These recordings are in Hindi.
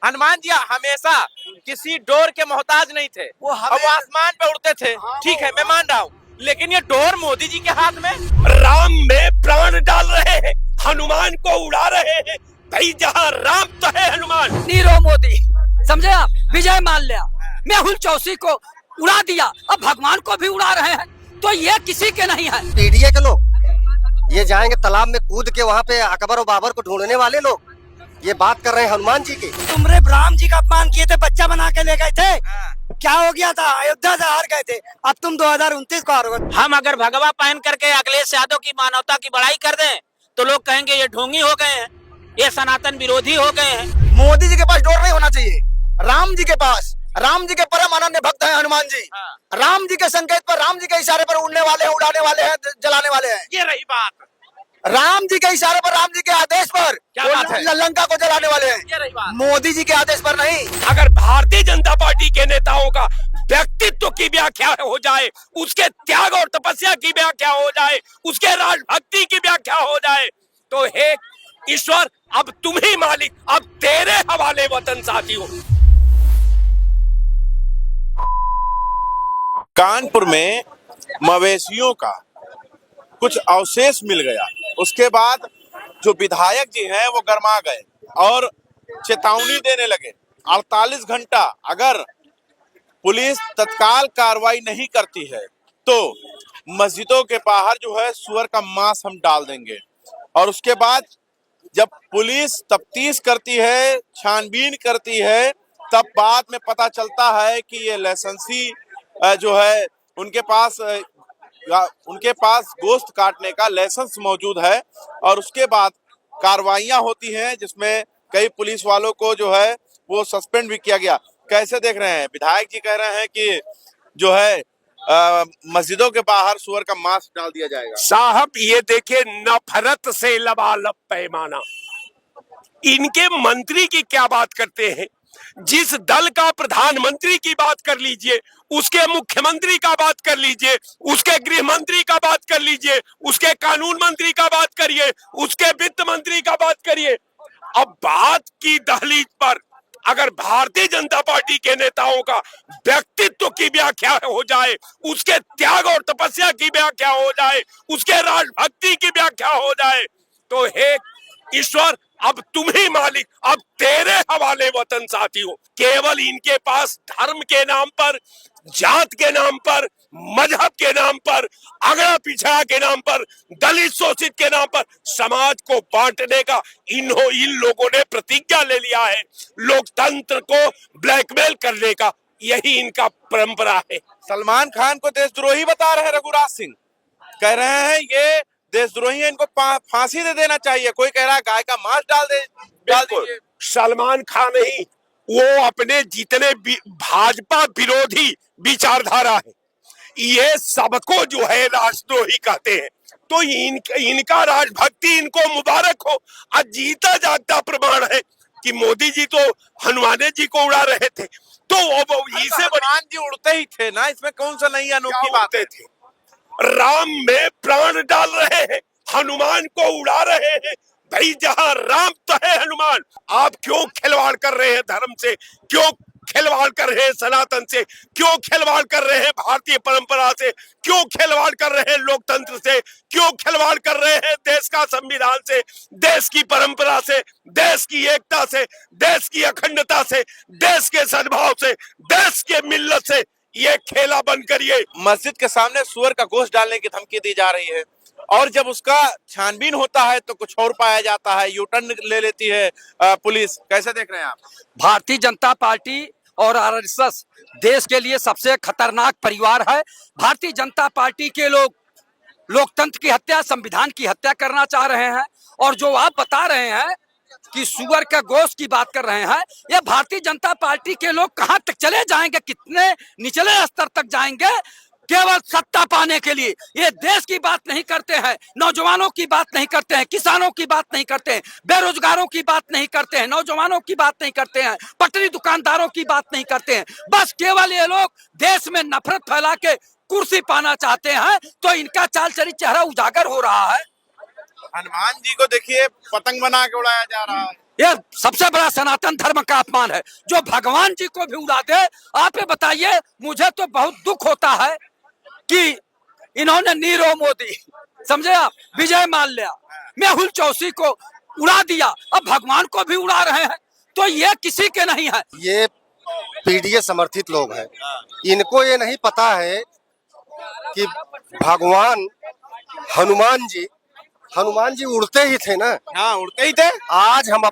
हनुमान जी हमेशा किसी डोर के मोहताज नहीं थे, वो और वो आसमान पे उड़ते थे। ठीक है, मैं मान रहा हूँ, लेकिन ये डोर मोदी जी के हाथ में। राम में प्राण डाल रहे हैं, हनुमान को उड़ा रहे हैं। भाई जहाँ राम तो है हनुमान। नीरव मोदी, समझे आप? विजय माल्या, मेहुल चौधरी को उड़ा दिया, अब भगवान को भी उड़ा रहे हैं, तो ये किसी के नहीं है। पीडीए के लोग ये जाएंगे तालाब में कूद के, वहाँ पे अकबर और बाबर को ढूंढने वाले लोग ये बात कर रहे हैं हनुमान जी की। तुमरे राम जी का अपमान किए थे, बच्चा बना के ले गए थे, क्या हो गया था? अयोध्या से हार गए थे, अब तुम 2029 को हारोगे। हम अगर भगवा पहन करके अखिलेश यादव की मानवता की बड़ाई कर दें तो लोग कहेंगे ये ढोंगी हो गए हैं, ये सनातन विरोधी हो गए हैं। मोदी जी के पास डोर नहीं होना चाहिए, राम जी के पास। राम जी के परम अनन्य भक्त हैं हनुमान जी। राम जी के संकेत पर, राम जी के इशारे पर उड़ने वाले हैं, उड़ाने वाले हैं, जलाने वाले हैं। ये रही बात। राम जी के इशारे पर, राम जी के आदेश पर क्या बात है? लंका को जलाने वाले हैं, ये रही बात। मोदी जी के आदेश पर नहीं। अगर भारतीय जनता पार्टी के नेताओं का व्यक्तित्व की व्याख्या हो जाए, उसके त्याग और तपस्या की व्याख्या हो जाए, उसके राजभक्ति की व्याख्या हो जाए, तो हे ईश्वर अब तुम ही मालिक, अब तेरे हवाले वतन साथियों। कानपुर में मवेशियों का कुछ अवशेष मिल गया। उसके बाद जो विधायक जी हैं वो गरमा गए और चेतावनी देने लगे, 48 घंटा अगर पुलिस तत्काल कार्रवाई नहीं करती है तो मस्जिदों के बाहर जो है सुअर का मांस हम डाल देंगे। और उसके बाद जब पुलिस तफ्तीश करती है, छानबीन करती है, तब बाद में पता चलता है कि ये लाइसेंसी जो है उनके पास गोश्त काटने का लाइसेंस मौजूद है। और उसके बाद कार्रवाइयां होती हैं जिसमें कई पुलिस वालों को जो है वो सस्पेंड भी किया गया। कैसे देख रहे हैं? विधायक जी कह रहे हैं कि जो है मस्जिदों के बाहर सुअर का मांस डाल दिया जाएगा। साहब ये देखिए, नफरत से लबालब पैमाना। इनके मंत्री की क्या बात करते हैं? जिस दल का प्रधानमंत्री की बात कर लीजिए, उसके मुख्यमंत्री का बात कर लीजिए, उसके गृह मंत्री का बात कर लीजिए, उसके कानून मंत्री का बात करिए, उसके वित्त मंत्री का बात करिए। अब बात की दहलीज पर अगर भारतीय जनता पार्टी के नेताओं का व्यक्तित्व की व्याख्या हो जाए, उसके त्याग और तपस्या की व्याख्या हो जाए, उसके राजभक्ति की व्याख्या हो जाए, तो हे ईश्वर अब तुम ही मालिक, अब तेरे हवाले वतन साथियों। केवल इनके पास धर्म के नाम पर, जात के नाम पर, मजहब के नाम पर, अगड़ा पिछड़ा के नाम पर, दलित शोषित के नाम पर समाज को बांटने का इन लोगों ने प्रतिज्ञा ले लिया है। लोकतंत्र को ब्लैकमेल करने का यही इनका परंपरा है। सलमान खान को देशद्रोही बता रहे हैं रघुराज सिंह, कह रहे हैं ये देशद्रोही है, इनको फांसी दे देना चाहिए। कोई कह रहा है गाय का मांस डाल दीजिए। सलमान खान नहीं, वो अपने जितने भाजपा विरोधी विचारधारा है, ये सबको जो है राष्ट्रद्रोही कहते हैं। तो इनका राजभक्ति इनको मुबारक हो। आज जीता जागता प्रमाण है कि मोदी जी तो हनुमान जी को उड़ा रहे थे, तो इसे हनुमान जी उड़ते ही थे ना, इसमें कौन सा नई अनोखी बात है? राम में प्राण डाल रहे हैं, हनुमान को उड़ा रहे हैं। भाई जहाँ राम तो है हनुमान। आप क्यों खिलवाड़ कर रहे हैं धर्म से? क्यों खिलवाड़ कर रहे हैं सनातन से? क्यों खिलवाड़ कर रहे हैं भारतीय परंपरा से? क्यों खिलवाड़ कर रहे हैं लोकतंत्र से? क्यों खिलवाड़ कर रहे हैं देश का संविधान से, देश की परंपरा से, देश की एकता से, देश की अखंडता से, देश के सद्भाव से, देश के मिल्लत से? ये खेला बंद करिए। मस्जिद के सामने सुअर का गोश्त डालने की धमकी दी जा रही है और जब उसका छानबीन होता है तो कुछ और पाया जाता है, यूटर्न ले लेती है पुलिस। कैसे देख रहे हैं आप? भारतीय जनता पार्टी और आरएसएस देश के लिए सबसे खतरनाक परिवार है। भारतीय जनता पार्टी के लोग लोकतंत्र की हत्या, संविधान की हत्या करना चाह रहे हैं। और जो आप बता रहे हैं कि सुअर का गोश्त की बात कर रहे हैं, ये भारतीय जनता पार्टी के लोग कहां तक चले जाएंगे, कितने निचले स्तर तक जाएंगे केवल सत्ता पाने के लिए। ये देश की बात नहीं करते हैं, नौजवानों की बात नहीं करते हैं, किसानों की बात नहीं करते हैं, बेरोजगारों की बात नहीं करते हैं, नौजवानों की बात नहीं करते हैं, पटरी दुकानदारों की बात नहीं करते हैं। बस केवल ये लोग देश में नफरत फैला के कुर्सी पाना चाहते हैं, तो इनका चाल चली चेहरा उजागर हो रहा है। हनुमान जी को देखिए पतंग बना के उड़ाया जा रहा है। ये सबसे बड़ा सनातन धर्म का अपमान है। जो भगवान जी को भी उड़ा दे, आप ये बताइए, मुझे तो बहुत दुख होता है कि इन्होंने नीरव मोदी, समझे आप, विजय माल्या, मेहुल चौधरी को उड़ा दिया, अब भगवान को भी उड़ा रहे हैं, तो ये किसी के नहीं है। ये पीडीए समर्थित लोग हैं, इनको ये नहीं पता है कि भगवान हनुमान जी उड़ते ही थे ना। हाँ, उड़ते ही थे। आज हम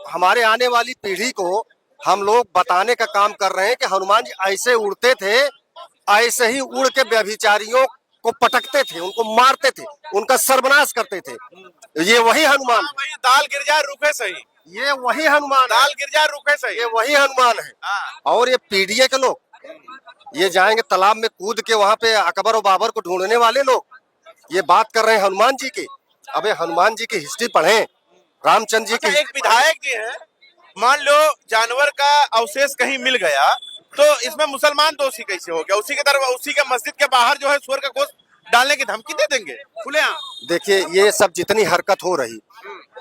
हमारे आने वाली पीढ़ी को हम लोग बताने का काम कर रहे हैं कि हनुमान जी ऐसे उड़ते थे, ऐसे ही उड़ के व्यभिचारियों को पटकते थे, उनको मारते थे, उनका सर्वनाश करते थे। ये वही हनुमान है। भाई दाल गिर जाए रुके सही, ये वही हनुमान दाल है। गिर जाए रुके सही। ये वही हनुमान है। हाँ। और ये पीडीए के लोग, ये जाएंगे तालाब में कूद के वहां पे अकबर और बाबर को ढूंढने वाले लोग, ये बात कर रहे हैं हनुमान जी की। अबे हनुमान जी की हिस्ट्री पढ़ें, रामचंद्र जी की। अच्छा, एक विधायक जी हैं, मान लो जानवर का अवशेष कहीं मिल गया तो इसमें मुसलमान दोषी कैसे हो गया? उसी के मस्जिद के बाहर जो है सुअर का गोश्त डालने की धमकी दे देंगे खुलेआम। देखिए, ये सब जितनी हरकत हो रही,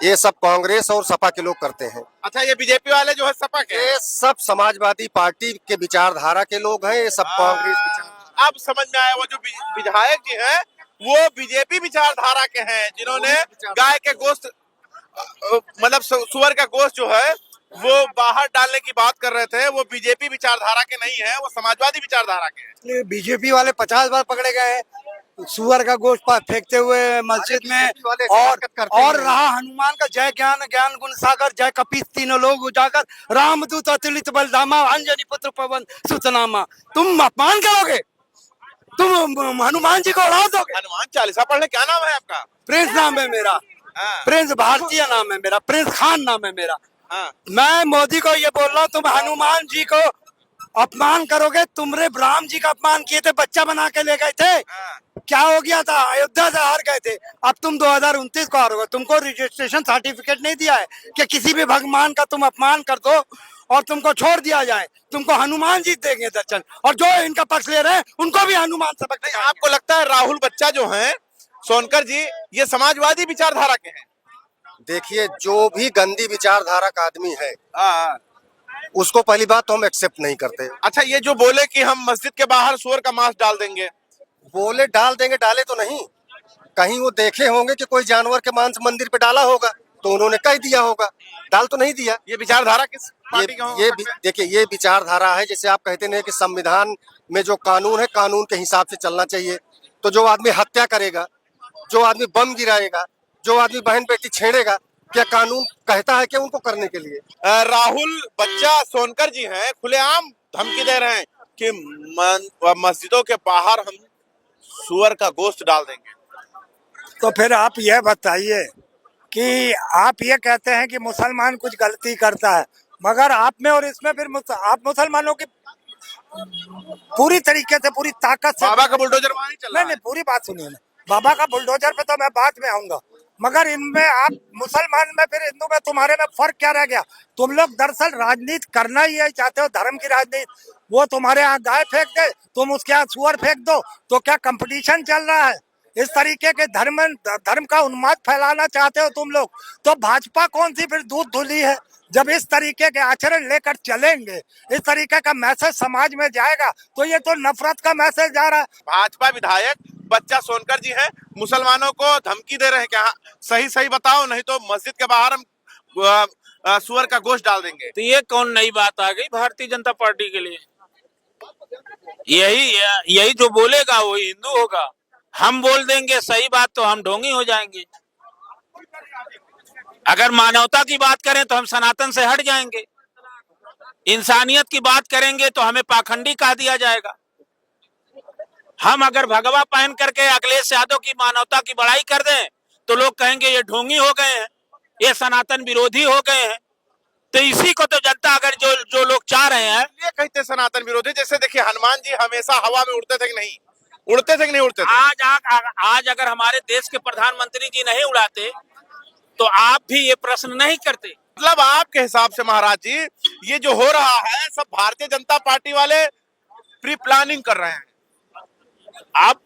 ये सब कांग्रेस और सपा के लोग करते हैं। अच्छा, ये बीजेपी वाले जो है सपा के, ये सब समाजवादी पार्टी के विचारधारा के लोग हैं। ये सब कांग्रेस विचार। अब समझ में आया, वो जो विधायक जी हैं वो बीजेपी विचारधारा के हैं, जिन्होंने गाय के गोश्त मतलब सुअर का गोश्त जो है वो बाहर डालने की बात कर रहे थे। वो बीजेपी विचारधारा के नहीं है, वो समाजवादी विचारधारा के हैं। बीजेपी वाले 50 बार पकड़े गए हैं सुअर का गोश्त फेंकते हुए मस्जिद में। और रहा हनुमान का जय ज्ञान गुण सागर जय कपीस, तीनों लोग उजागर, रामदूत अतुलित बलधामा, अंजनी पुत्र पवन सुतनामा। तुम अपमान करोगे, तुम हनुमान जी को उड़ा दोगे। हनुमान चालीसा पढ़ने, क्या नाम है आपका? प्रिंस नाम है मेरा, प्रिंस भारतीय नाम है मेरा, प्रिंस खान नाम है मेरा। मैं मोदी को ये बोल रहा हूँ, तुम हनुमान जी को अपमान करोगे। तुमरे राम जी का अपमान किए थे, बच्चा बना के ले गए थे, क्या हो गया था? अयोध्या से हार गए थे। अब तुम 2029 को हारोगे। तुमको रजिस्ट्रेशन सर्टिफिकेट नहीं दिया है कि किसी भी भगवान का तुम अपमान कर दो और तुमको छोड़ दिया जाए। तुमको हनुमान जी देंगे दर्शन, और जो इनका पक्ष ले रहे हैं उनको भी हनुमान सबक। आपको लगता है राहुल बच्चा जो है सोनकर जी, ये समाजवादी विचारधारा के हैं? देखिए, जो भी गंदी विचारधारा का आदमी है उसको पहली बात तो हम एक्सेप्ट नहीं करते। अच्छा, ये जो बोले कि हम मस्जिद के बाहर सुअर का मांस डाल देंगे, बोले डाल देंगे, डाले तो नहीं, कहीं वो देखे होंगे कि कोई जानवर के मांस मंदिर पे डाला होगा तो उन्होंने कह दिया होगा, डाल तो नहीं दिया। ये विचारधारा किस पार्टी का होगा? देखिए, ये विचारधारा है, जैसे आप कहते हैं कि संविधान में जो कानून है, कानून के हिसाब से चलना चाहिए। तो जो आदमी हत्या करेगा, जो आदमी बम गिराएगा, जो आदमी बहन बेटी छेड़ेगा, क्या कानून कहता है क्या उनको करने के लिए? राहुल बच्चा सोनकर जी हैं, खुलेआम धमकी दे रहे हैं कि मस्जिदों के बाहर हम सुअर का गोश्त डाल देंगे। तो फिर आप यह बताइए कि आप ये कहते हैं कि मुसलमान कुछ गलती करता है, मगर आप में और इसमें फिर आप मुसलमानों की पूरी तरीके से, पूरी ताकत से बाबा का बुलडोजर वहां ही चल रहा है। नहीं, पूरी बात सुनिए ना, बाबा का बुलडोजर पे तो मैं बाद में आऊंगा, मगर इनमें आप मुसलमान में फिर हिंदू में तुम्हारे में फर्क क्या रह गया? तुम लोग दरअसल राजनीति करना ही यही चाहते हो, धर्म की राजनीति। वो तुम्हारे यहाँ गाय फेंक दे, तुम उसके यहाँ सुअर फेंक दो, तो क्या कंपटीशन चल रहा है? इस तरीके के धर्म का उन्माद फैलाना चाहते हो तुम लोग। तो भाजपा कौन सी फिर दूध धुली है? जब इस तरीके के आचरण लेकर चलेंगे, इस तरीके का मैसेज समाज में जाएगा, तो ये तो नफरत का मैसेज जा रहा है। भाजपा विधायक बच्चा सोनकर जी हैं, मुसलमानों को धमकी दे रहे हैं क्या? सही बताओ, नहीं तो मस्जिद के बाहर हम सुअर का गोश्त डाल देंगे। तो ये कौन नई बात आ गई भारतीय जनता पार्टी के लिए? यही जो बोलेगा वो हिंदू होगा। हम बोल देंगे सही बात तो हम ढोंगी हो जाएंगे। अगर मानवता की बात करें तो हम सनातन से हट जाएंगे। इंसानियत की बात करेंगे तो हमें पाखंडी कह दिया जाएगा। हम अगर भगवा पहन करके अखिलेश यादव की मानवता की बड़ाई कर दें तो लोग कहेंगे ये ढोंगी हो गए हैं, ये सनातन विरोधी हो गए हैं। तो इसी को तो जनता अगर जो लोग चाह रहे हैं, ये कहते सनातन विरोधी। जैसे देखिए, हनुमान जी हमेशा हवा में उड़ते थे कि नहीं उड़ते थे? आज अगर हमारे देश के प्रधानमंत्री जी नहीं उड़ाते तो आप भी ये प्रश्न नहीं करते। मतलब आपके हिसाब से महाराज जी, ये जो हो रहा है सब भारतीय जनता पार्टी वाले प्री प्लानिंग कर रहे हैं। अब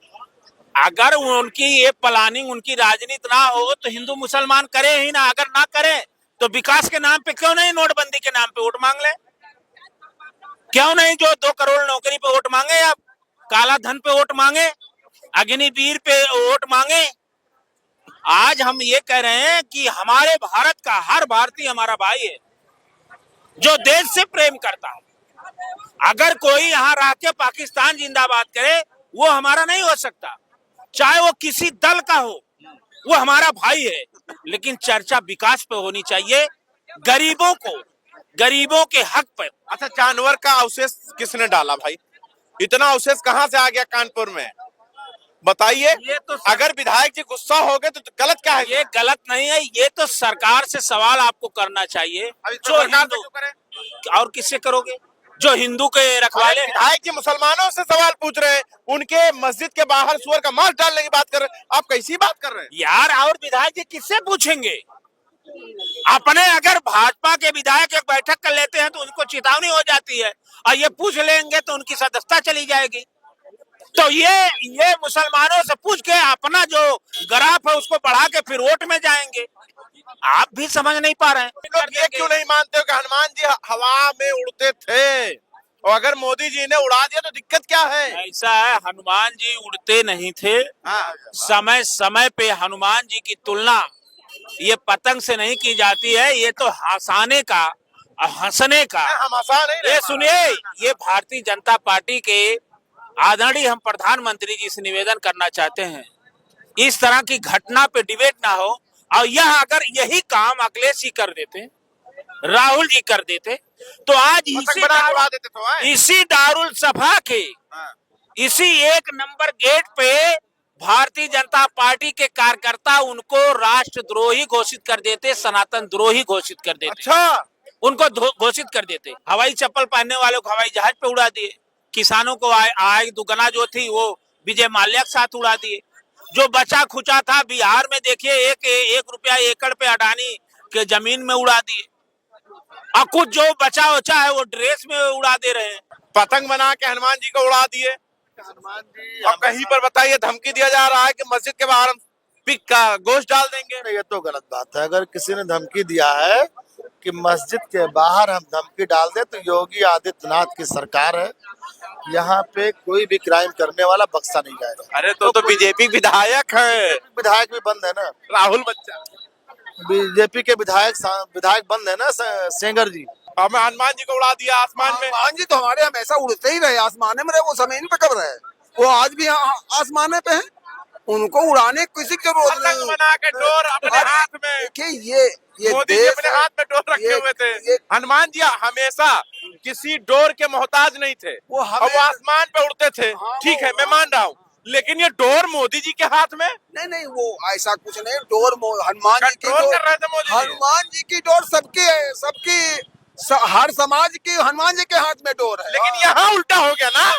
अगर उनकी ये प्लानिंग, उनकी राजनीति ना हो तो हिंदू मुसलमान करे ही ना। अगर ना करे तो विकास के नाम पे क्यों नहीं नोटबंदी के नाम पे वोट मांग ले? क्यों नहीं जो 2 करोड़ नौकरी पे वोट मांगे, आप काला धन पे वोट मांगे, अग्निवीर पे वोट मांगे? आज हम ये कह रहे हैं कि हमारे भारत का हर भारतीय हमारा भाई है जो देश से प्रेम करता है। अगर कोई यहाँ रह के पाकिस्तान जिंदाबाद करे, वो हमारा नहीं हो सकता, चाहे वो किसी दल का हो, वो हमारा भाई है। लेकिन चर्चा विकास पे होनी चाहिए, गरीबों को, गरीबों के हक पे। अच्छा, जानवर का अवशेष किसने डाला भाई? इतना अवशेष कहाँ से आ गया कानपुर में? बताइए। ये तो अगर विधायक जी गुस्सा हो गए तो गलत क्या है? ये गलत नहीं है, ये तो सरकार से सवाल आपको करना चाहिए। अभी तो जो सरकार से हिंदू, क्यों करें? और किससे करोगे? जो हिंदू के रखवाले हैं। विधायक जी मुसलमानों से सवाल पूछ रहे हैं, उनके मस्जिद के बाहर सुअर का मांस डालने की बात कर रहे हैं, आप कैसी बात कर रहे हैं? यार, और विधायक जी किससे पूछेंगे? अपने अगर भाजपा के विधायक एक बैठक कर लेते हैं तो उनको चेतावनी हो जाती है, और ये पूछ लेंगे तो उनकी सदस्यता चली जाएगी। तो ये मुसलमानों से पूछ के अपना जो ग्राफ है उसको बढ़ा के फिर वोट में जाएंगे। आप भी समझ नहीं पा रहे हैं। लोग ये क्यों नहीं मानते हो कि हनुमान जी हवा में उड़ते थे, और अगर मोदी जी ने उड़ा दिया तो दिक्कत क्या है? ऐसा है, हनुमान जी उड़ते नहीं थे। हाँ। समय समय पे हनुमान जी की तुलना ये पतंग से नहीं की जाती है, ये तो हंसाने का, हंसने का। हम आसान नहीं। ये सुनिए, ये भारतीय जनता पार्टी के आदरणीय हम प्रधानमंत्री जी से निवेदन करना चाहते हैं, इस तरह की घटना पे डिबेट ना हो। और यह अगर यही काम अखिलेश जी कर देते, राहुल जी कर देते, तो आज इसी दारुल सभा के इसी 1 नंबर गेट पे भारतीय जनता पार्टी के कार्यकर्ता उनको राष्ट्रद्रोही घोषित कर देते, सनातन द्रोही घोषित कर देते। अच्छा, उनको घोषित कर देते। हवाई चप्पल पहनने वालों को हवाई जहाज पे उड़ा दिए, किसानों को आय दुगना जो थी वो विजय माल्या के साथ उड़ा दिए। जो बचा खुचा था बिहार में देखिए, एक रुपया एकड़ पे अडानी के जमीन में उड़ा दिए, और कुछ जो बचा उचा है वो ड्रेस में उड़ा दे रहे हैं। पतंग बना के हनुमान जी को उड़ा दिए। हनुमान जी और कहीं पर बताइए धमकी दिया जा रहा है कि मस्जिद के बाहर हम पिग का गोश्त डाल देंगे। ये तो गलत बात है। अगर किसी ने धमकी दिया है कि मस्जिद के बाहर हम धमकी डाल दे, तो योगी आदित्यनाथ की सरकार है, यहाँ पे कोई भी क्राइम करने वाला बख्शा नहीं जाएगा। अरे तो बीजेपी विधायक है, विधायक भी बंद है ना, राहुल बच्चा बीजेपी के विधायक बंद है ना, सेंगर जी। हमें हनुमान जी को उड़ा दिया आसमान में। हनुमान जी तो हमारे हमेशा उड़ते ही रहे, आसमाने में रहे, वो जमीन पे कब रहे? वो आज भी आसमाने पे है, उनको उड़ाने किसी की जरूरत पतंग नहीं। बना के डोर अपने हाथ में। देखिए ये मोदी जी अपने हाथ में डोर रखे हुए थे। हनुमान जी हमेशा किसी डोर के मोहताज नहीं थे, वो और वो आसमान पे उड़ते थे। ठीक है, मैं मान रहा हूँ, लेकिन ये डोर मोदी जी के हाथ में नहीं, वो ऐसा कुछ नहीं। डोर हनुमान जी की कंट्रोल कर रहे थे मोदी जी। हनुमान जी की डोर सबकी है, हर समाज की हनुमान जी के हाथ में डोर है। लेकिन यहाँ उल्टा हो गया ना,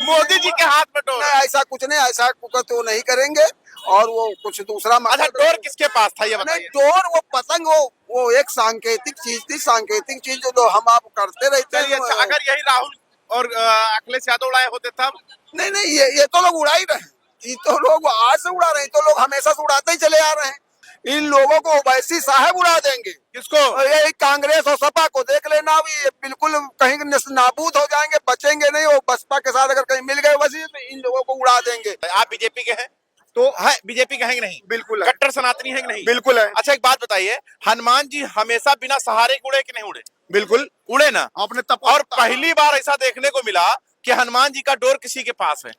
मोदी जी के हाथ में डोर। ऐसा कुछ नहीं, ऐसा तो नहीं करेंगे। और वो कुछ दूसरा अच्छा, डोर किसके पास था ये बताइए? डोर वो पतंग, वो एक सांकेतिक चीज थी, सांकेतिक चीज जो हम आप करते रहते हैं। अच्छा, अगर यही राहुल और अखिलेश यादव उड़ाए होते तब? नहीं, ये तो लोग उड़ा ही रहे हैं। ये तो लोग आज से उड़ा रहे हैं, तो लोग हमेशा से उड़ाते ही चले आ रहे हैं। इन लोगों को ओवैसी साहब उड़ा देंगे। किसको? ये कांग्रेस और सपा को देख लेना, ये बिल्कुल कहीं नाबूद हो जाएंगे, बचेंगे नहीं। वो बसपा के साथ अगर कहीं मिल गए वैसे, तो इन लोगों को उड़ा देंगे। आप बीजेपी के हैं तो है, बीजेपी के हैं कि नहीं? बिल्कुल कट्टर सनातनी है कि नहीं? बिल्कुल है। अच्छा, एक बात बताइए, हनुमान जी हमेशा बिना सहारे के उड़े कि नहीं उड़े? बिल्कुल उड़े ना। आपने और पहली बार ऐसा देखने को मिला कि हनुमान जी का डोर किसी के पास है।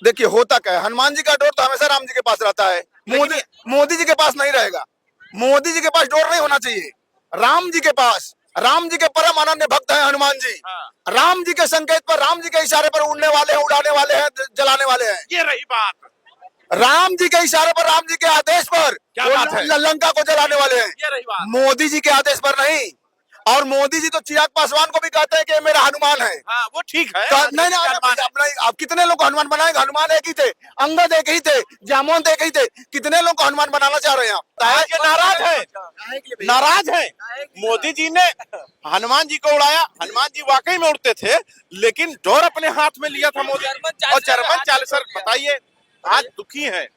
देखिए होता क्या है, हनुमान जी का डोर तो हमेशा राम जी के पास रहता है, मोदी जी के पास नहीं रहेगा। मोदी जी के पास डोर नहीं होना चाहिए, राम जी के पास। राम जी के परम अनन्य भक्त हैं हनुमान जी। राम जी के संकेत पर, राम जी के इशारे पर उड़ने वाले हैं, उड़ाने वाले हैं, जलाने वाले हैं। ये रही बात। राम जी के इशारे पर, राम जी के आदेश पर क्या बात है? लंका को जलाने वाले हैं। ये रही बात। मोदी जी के आदेश पर नहीं। और मोदी जी तो चिराग पासवान को भी कहते हैं कि मेरा हनुमान है। हाँ, वो ठीक है। नहीं, आप कितने लोग को हनुमान बनाएंगे? हनुमान एक ही थे, अंगद एक ही थे, जामवंत एक ही थे। कितने लोग को हनुमान बनाना चाह रहे हैं आप? ये नाराज है, नाराज है। मोदी जी ने हनुमान जी को उड़ाया। हनुमान जी वाकई में उड़ते थे, लेकिन डोर अपने हाथ में लिया था मोदी। और जर्मन चालीसर बताइए, आज दुखी है।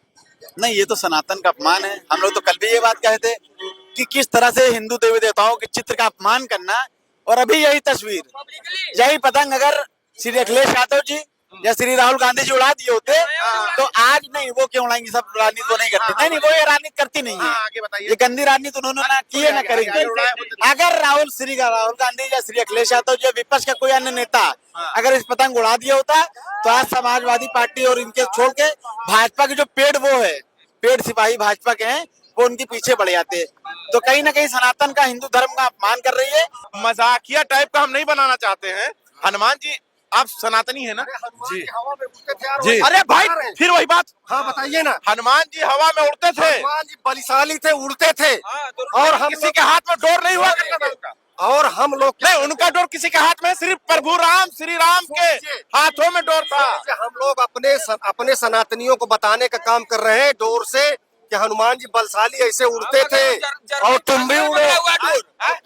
नहीं, ये तो सनातन का अपमान है। हम लोग तो कल भी ये बात कहे थे कि किस तरह से हिंदू देवी देवताओं के चित्र का अपमान करना। और अभी यही तस्वीर, यही पतंग अगर श्री अखिलेश यादव जी या श्री राहुल गांधी जी उड़ा दिए होते तो आज नहीं, वो क्यों उड़ाएंगे, सब राजनीति वो नहीं करते। नहीं, वो ये राजनीति करती नहीं है, ये गंदी राजनीति उन्होंने ना की है ना करेंगे। अगर राहुल गांधी या श्री अखिलेश यादव जी विपक्ष का कोई अन्य नेता अगर इस पतंग उड़ा दिया होता तो आज समाजवादी पार्टी और इनके छोड़ के भाजपा के जो पेड़ सिपाही भाजपा के हैं वो उनके पीछे बढ़ जाते। तो कहीं ना कहीं सनातन का, हिंदू धर्म का अपमान कर रही है। मजाकिया टाइप का हम नहीं बनाना चाहते हैं। हनुमान जी आप सनातनी है ना जी? जी। अरे भाई फिर वही बात। हाँ बताइए ना। हनुमान जी हवा में उड़ते थे, हनुमान जी बलशाली थे, उड़ते थे। और हम किसी के हाथ में डोर नहीं हुआ करता था। और हम लोग नहीं, उनका डोर किसी के हाथ में, सिर्फ प्रभु राम श्री राम के हाथों में डोर था। हम लोग अपने सनातनियों को बताने का काम कर रहे हैं डोर से कि हनुमान जी बलशाली ऐसे उड़ते थे और तुम भी उड़े।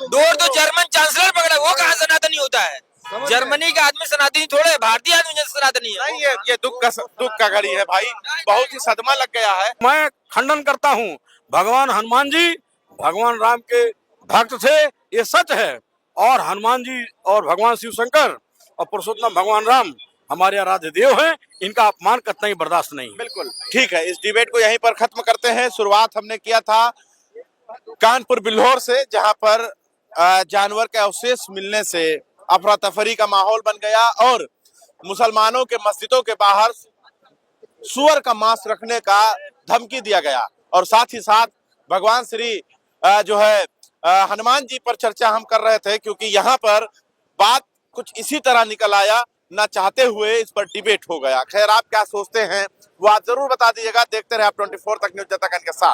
डोर तो जर्मन चांसलर पकड़ा, वो कहाँ सनातनी होता है? जर्मनी का आदमी सनातनी थोड़े, भारतीय आदमी सनातनी है। नहीं, ये दुख का घड़ी है भाई, बहुत ही सदमा लग गया है। मैं खंडन करता हूँ। भगवान हनुमान जी भगवान राम के भक्त थे, ये सच है। और हनुमान जी और भगवान शिव शंकर और पुरुषोत्तम भगवान राम हमारे आराध्य देव हैं, इनका अपमान कतई बर्दाश्त नहीं। बिल्कुल ठीक है, इस डिबेट को यहीं पर खत्म करते हैं। शुरुआत हमने किया था कानपुर बिल्हौर से, जहां पर जानवर के अवशेष मिलने से अफरा तफरी का माहौल बन गया और मुसलमानों के मस्जिदों के बाहर सुअर का मांस रखने का धमकी दिया गया। और साथ ही साथ भगवान श्री जो है हनुमान जी पर चर्चा हम कर रहे थे, क्योंकि यहाँ पर बात कुछ इसी तरह निकल आया, ना चाहते हुए इस पर डिबेट हो गया। खैर, आप क्या सोचते हैं वो आप जरूर बता दीजिएगा। देखते रहे आप 24 तक न्यूज़ जनता के साथ।